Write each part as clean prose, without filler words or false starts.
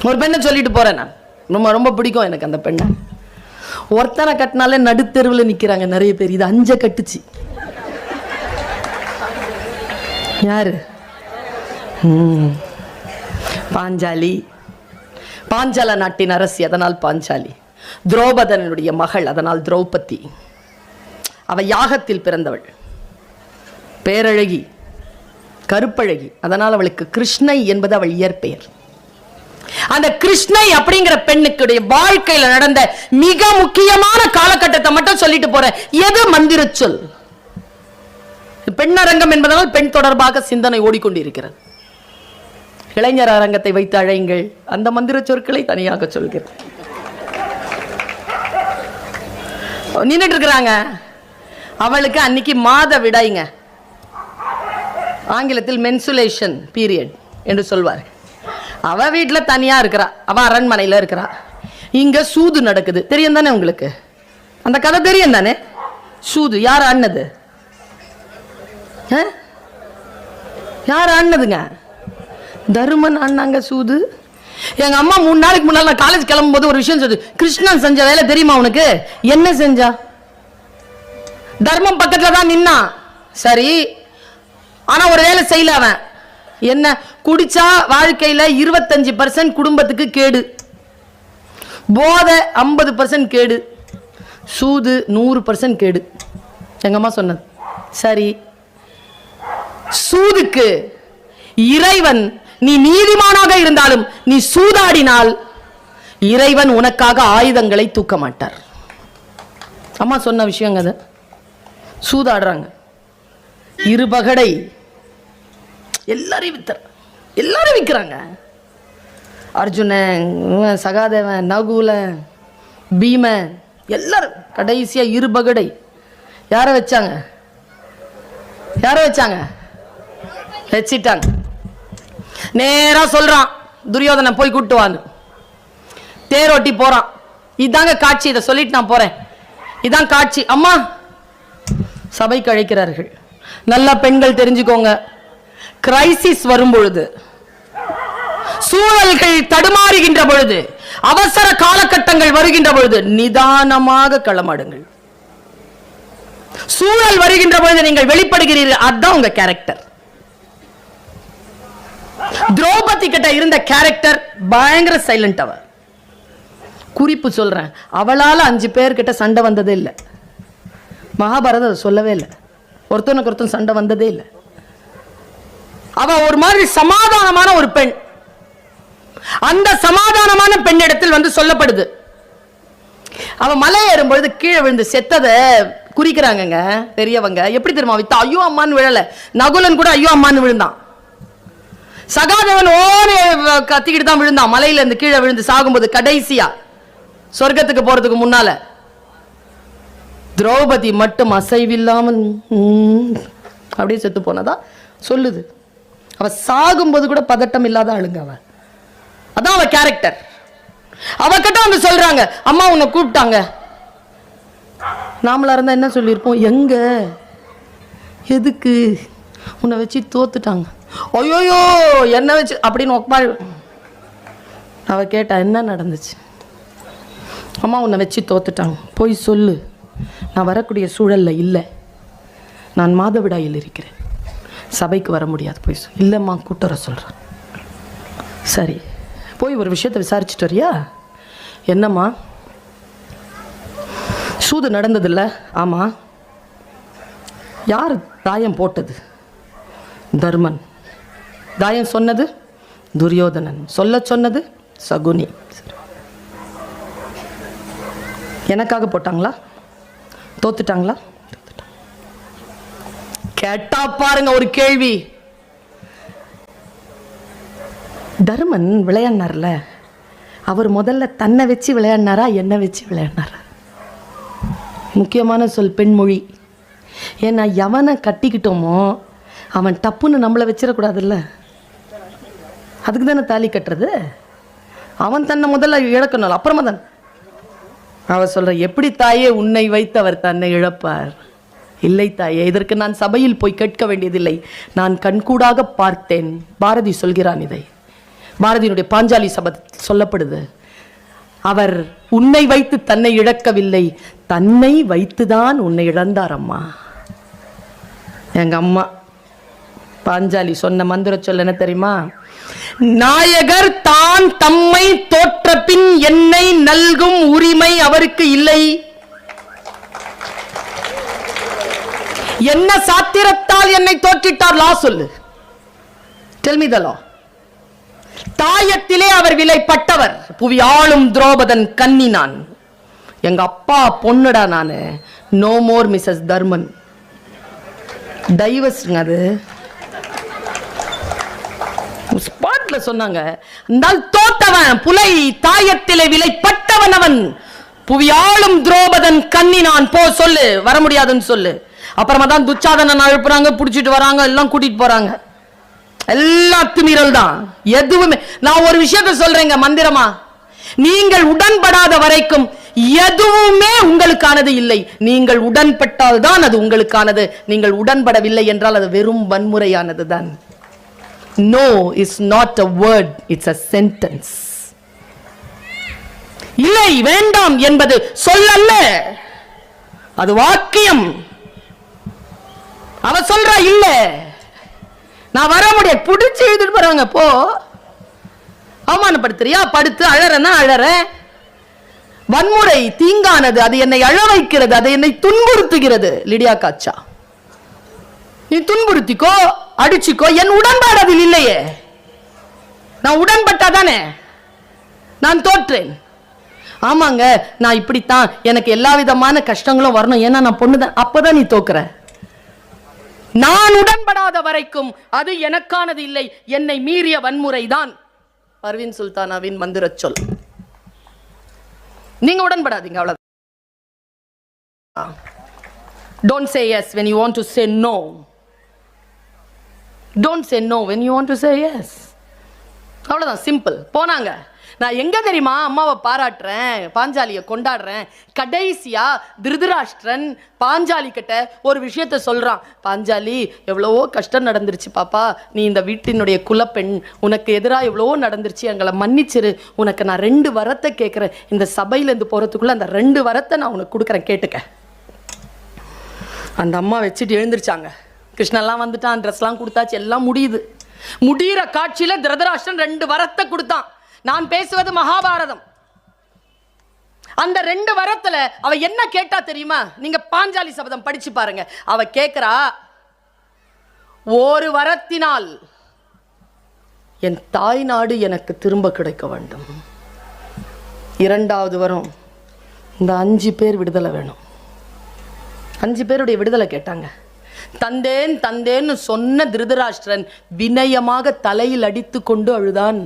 ஒரு பெண்ணை சொல்லிட்டு போறேன் நான். ரொம்ப ரொம்ப பிடிக்கும் எனக்கு அந்த பெண்ணை. ஒருத்தனை கட்டினாலே நடுத்தெருவில் நிக்கிறாங்க நிறைய பேர். இது 5 கட்டுச்சு. யாரு? பாஞ்சாலி. பாஞ்சால நாட்டின் அரசி, அதனால் பாஞ்சாலி. துரோபதனுடைய மகள், அதனால் திரௌபதி. அவ யாகத்தில் பிறந்தவள், பேரழகி, கருப்பழகி, அதனால் அவளுக்கு கிருஷ்ணை என்பது அவள் இயற்பெயர். அந்த கிருஷ்ணை அப்படிங்கிற பெண்ணுடைய வாழ்க்கையில நடந்த மிக முக்கியமான காலகட்டத்தை மட்டும் சொல்லிட்டு போற. எது மந்திர சொல்? பெண் அரங்கம் என்பதனால் பெண் தொடர்பாக சிந்தனை ஓடிக்கொண்டிருக்கிறது. இளைஞர் அரங்கத்தை வைத்து அழையுங்கள், அந்த மந்திர சொற்களை தனியாக சொல்கிறேன். நின்றுட்டு இருக்கிறாங்க. அவளுக்கு அன்னைக்கு மாத விடாய்ங்க, ஆங்கிலத்தில் மென்சுலேஷன் பீரியட் என்று சொல்வார். அவ வீட்டுல தனியா இருக்கிறா, அவ அரண்மனையில இருக்கிறா. இங்க சூது நடக்குது, தெரியும் தானே உங்களுக்கு? அந்த கதை தெரியும் தானே? சூது யார் ஆனது? யார் ஆனதுங்க? தருமன் ஆனாங்க சூது. எங்க அம்மா 3 நாளைக்கு முன்னால நான் காலேஜ் கிளம்பும் போது ஒரு விஷயம் சொல்லுது. கிருஷ்ணன் செஞ்ச வேலை தெரியுமா உனக்கு? என்ன செஞ்சா? தர்மம் பக்கத்துல தான் நின்னா, சரி, ஆனா ஒரு வேலை செய்யல அவன். என்ன? குடிச்சா வாழ்க்கையில 25% குடும்பத்துக்கு கேடு, போதை 50% கேடு, சூது 100% கேடு. எங்க அம்மா சொன்னது சரி. சூதுக்கு இறைவன், நீ நீதிமானாக இருந்தாலும் நீ சூதாடினால் இறைவன் உனக்காக ஆயுதங்களை தூக்க மாட்டார். அம்மா சொன்ன விஷயங்க அது. சூதாடுறாங்க, 2 பகடை, எல்லாரையும் வித்தர், எல்லாரும் விற்கிறாங்க. அர்ஜுனன், சகாதேவன், நகுல, பீமன், எல்லாரும். கடைசியா 2 பகடை யார வச்சாங்க? யார வச்சாங்க? வச்சிட்டாங்க. நேரா சொல்றான் துரியோதனை போய் கூட்டுவான்னு. தேரோட்டி போறான். இதாங்க காட்சி. இதை சொல்லிட்டு நான் போறேன். இதான் காட்சி. அம்மா சபைக்கு அழைக்கிறார்கள். நல்ல பெண்கள் தெரிஞ்சுக்கோங்க, கிரைசிஸ் வரும் பொழுது, சூழல்கள் தடுமாறுகின்ற பொழுது, அவசர காலகட்டங்கள் வருகின்ற பொழுது நிதானமாக களமாடுங்கள். சூழல் வருகின்ற பொழுது நீங்கள் வெளிப்படுகிறீர்கள், அதுதான் உங்க கேரக்டர். திரௌபதி கிட்ட இருந்த கேரக்டர் பயங்கர சைலண்ட். அவ குறிப்பு சொல்றேன், அவளால 5 பேர்கிட்ட சண்டை வந்ததே இல்லை. மகாபாரதம் சொல்லவே இல்லை. ஒருத்தனுக்கு ஒருத்தன் சண்டை வந்ததே இல்லை. அவ ஒரு மாதிரி சமாதானமான ஒரு பெண். அந்த சமாதானமான பெண்ணிடத்தில் வந்து சொல்லப்படுது, அவ மலை ஏறும்பொழுது கீழே விழுந்து செத்ததை குறிக்கிறாங்க பெரியவங்க. எப்படி தெரியுமா வித்தா? ஐயோ அம்மான்னு விழல. நகுலன் கூட ஐயோ அம்மான்னு விழுந்தான். சகாதேவன் ஓடி கத்திக்கிட்டு தான் விழுந்தான், மலையில இருந்து கீழே விழுந்து சாகும்போது. கடைசியா சொர்க்கத்துக்கு போறதுக்கு முன்னால திரௌபதி மட்டும் அசைவில்லாமல் அப்படியே செத்து போனதா சொல்லுது. அவ சாகும்போது கூட பதட்டம் இல்லாத ஆளுங்க அவ. அதான் அவ கேரக்டர். அவகிட்ட வந்து சொல்றாங்க, அம்மா உன்னை கூப்பிட்டாங்க. நாமளா இருந்தா என்ன சொல்லியிருப்போம்? எங்க, எதுக்கு, உன்னை வச்சு தோத்துட்டாங்க, ஐயோயோ என்ன வச்சு அப்படின்னு ஒப்பாள். அவ கேட்டா என்ன நடந்துச்சு? அம்மா உன்னை வச்சு தோத்துட்டாங்க, போய் சொல்லு, நான் வரக்கூடிய சூழல்ல இல்லை, நான் மாதவிடாயில் இருக்கிறேன், சபைக்கு வர முடியாது, போய் சொல்லு. இல்லைம்மா கூட்டு வர சொல்கிறேன். சரி, போய் ஒரு விஷயத்தை விசாரிச்சுட்டு வரியா? என்னம்மா? சூது நடந்ததில்ல? ஆமாம். யார் தாயம் போட்டது? தர்மன். தாயம் சொன்னது துரியோதனன். சொல்ல சொன்னது சகுனி. எனக்காக போட்டாங்களா? தோத்துட்டாங்களா? கேட்டா பாருங்க ஒரு கேள்வி. தர்மன் விளையாடினார்ல, அவர் முதல்ல தன்னை வச்சு விளையாடினாரா என்ன வச்சு விளையாடினாரா? முக்கியமான சொல் பெண்மொழி. ஏன்னா எவனை கட்டிக்கிட்டோமோ அவன் டப்புன்னு நம்மளை வச்சிடக்கூடாதுல்ல, அதுக்கு தானே தாலி கட்டுறது. அவன் தன்னை முதல்ல இழக்கணும், அப்புறமா தான். அவ சொல்ற, எப்படி தாயே உன்னை வைத்து அவர் தன்னை இழப்பார்? இல்லை தாயே, இதற்கு நான் சபையில் போய் கேட்க வேண்டியதில்லை, நான் கண்கூடாக பார்த்தேன். பாரதி சொல்கிறான் இதை. பாரதியினுடைய பாஞ்சாலி சபதத்தில் சொல்லப்படுது, அவர் உன்னை வைத்து தன்னை இழக்கவில்லை, தன்னை வைத்துதான் உன்னை இழந்தார் அம்மா. எங்க அம்மா பாஞ்சாலி சொன்ன மந்திர சொல் என்ன தெரியுமா? நாயகர் தான் தம்மை தோற்ற பின் என்னை நல்கும் உரிமை அவருக்கு இல்லை. என்ன சாத்திரத்தால் என்னை தோற்றிட்டார்? லா சொல்லு. Tell me the law. தாயத்திலே அவர் விலைப்பட்டவர். புவி ஆளும் திரௌபதன் கன்னி நான். எங்க அப்பா பொண்ணுடா நானு. No more Mrs Dharman. டைவர்ஸ்ங்க அது. ஸ்பாட்ல சொன்னாங்க, தோத்தவன் புலை தாயத்திலே விலைப்பட்டவன் அவன். புவியாளும் திரௌபதன் கன்னி நான். போ சொல்லு, வர முடியாதுன்னு சொல்லு. அப்புறமா தான் துச்சாதனன் அழுப்புறாங்க, புடிச்சிட்டு வராங்க, எல்லாம் கூட்டிட்டு போறாங்க. எல்லா அத்துமீறல் தான். எதுவுமே நான் ஒரு விஷயத்தை சொல்றேங்க மந்திரமா, நீங்கள் உடன்படாத வரைக்கும் எதுவுமே உங்களுக்கானது இல்லை. நீங்கள் உடன்பட்டால் தான் அது உங்களுக்கானது. நீங்கள் உடன்படவில்லை என்றால் அது வெறும் வன்முறையானது தான். No is not a word, it's a sentence. இல்லை வேண்டாம் என்பது சொல்லல்ல, அது வாக்கியம். அவ சொல்றா இல்ல நான் வர முடியாது, புடிச்சு எழுதிட்டு போறாங்க. போ, அவமானப்படுத்துறியா? படுத்து அழறனா அழற. வன்முறை தீங்கானது, அது என்னை அழ வைக்கிறது, அது என்னை துன்புறுத்துகிறது. லிடியா காச்சா, நீ துன்புறுத்திக்கோ, அடிச்சுக்கோ, என் உடன்பாடு அதில் இல்லையே. நான் உடன்பட்டாதானே நான் தோற்றேன். ஆமாங்க, நான் இப்படித்தான், எனக்கு எல்லா விதமான கஷ்டங்களும் வரணும், ஏன்னா நான் பொண்ணுதான். அப்பதான் நீ தோக்குற. நான் உடன்படாத வரைக்கும் அது எனக்கானது இல்லை. என்னை மீறிய வன்முறை தான் பர்வீன் சுல்தானாவின் மந்திர சொல். நீங்க உடன்படாதீங்க, அவ்வளவு. Don't say yes when you want to say no. Don't say no when you want to say yes. அவ்வளவுதான், சிம்பிள். போனாங்க. நான் எங்க தெரியுமா அம்மாவை பாராட்டுறேன், பாஞ்சாலியை கொண்டாடுறேன். கடைசியா திருதராஷ்டிரன் பாஞ்சாலி கிட்ட ஒரு விஷயத்த சொல்றான். பாஞ்சாலி, எவ்வளவோ கஷ்டம் நடந்துருச்சு பாப்பா, நீ இந்த வீட்டினுடைய குலப்பெண், உனக்கு எதிராக எவ்வளவோ நடந்துருச்சு, எங்களை மன்னிச்சிரு. உனக்கு நான் 2 வரத்தை கேட்கிறேன். இந்த சபையிலேருந்து போறதுக்குள்ள அந்த 2 வரத்தை நான் உனக்கு கொடுக்குறேன், கேட்டுக்க. அந்த அம்மா வச்சுட்டு எழுந்திருச்சாங்க. கிருஷ்ணெல்லாம் வந்துட்டான், ட்ரெஸ்லாம் கொடுத்தாச்சு, எல்லாம் முடியுது. முடிகிற காட்சியில திருதராஷ்டிரன் 2 வரத்தை கொடுத்தான். நான் பேசுவது மகாபாரதம். அந்த 2 வரத்துல அவ என்ன கேட்டா தெரியுமா? நீங்க பாஞ்சாலி சபதம் படிச்சு பாருங்க. அவ கேக்குறா, ஒரு வரத்தினால் என் தாய் நாடு எனக்கு திரும்ப கிடைக்க வேண்டும். 2வது வரம், இந்த 5 பேர் விடுதலை வேணும். 5 பேருடைய விடுதலை கேட்டாங்க. தந்தேன் தந்தேன்னு சொன்ன திருதராஷ்டிரன் வினயமாக தலையில் அடித்து கொண்டு அழுதான்.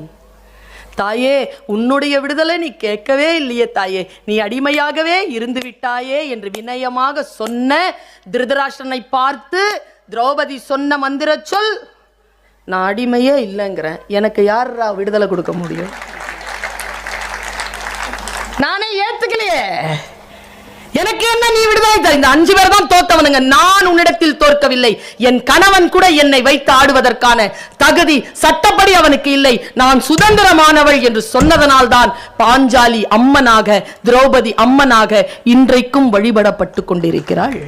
தாயே, உன்னுடைய விடுதலை நீ கேட்கவே இல்லையே தாயே, நீ அடிமையாகவே இருந்து விட்டாயே என்று வினயமாக சொன்ன திருதராஷ்டிரனை பார்த்து திரௌபதி சொன்ன மந்திர சொல், நான் அடிமையே இல்லைங்கிறேன், எனக்கு யாரா விடுதலை கொடுக்க முடியும்? நானே ஏத்துக்கலையே, எனக்கு என்ன நீ விடுதலை தர? இந்த 5 பேர் தான் தோத்தவனுங்க. நான் உன்னிடத்தில் தோற்கவில்லை. என் கணவன் கூட என்னை வைத்து ஆடுவதற்கான தகுதி சட்டப்படி அவனுக்கு இல்லை. நான் சுதந்திரமானவள் என்று சொன்னதனால் தான் பாஞ்சாலி அம்மனாக, திரௌபதி அம்மனாக இன்றைக்கும் வழிபடப்பட்டு கொண்டிருக்கிறாள்.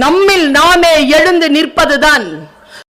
நம்மில் நாமே எழுந்து நிற்பதுதான்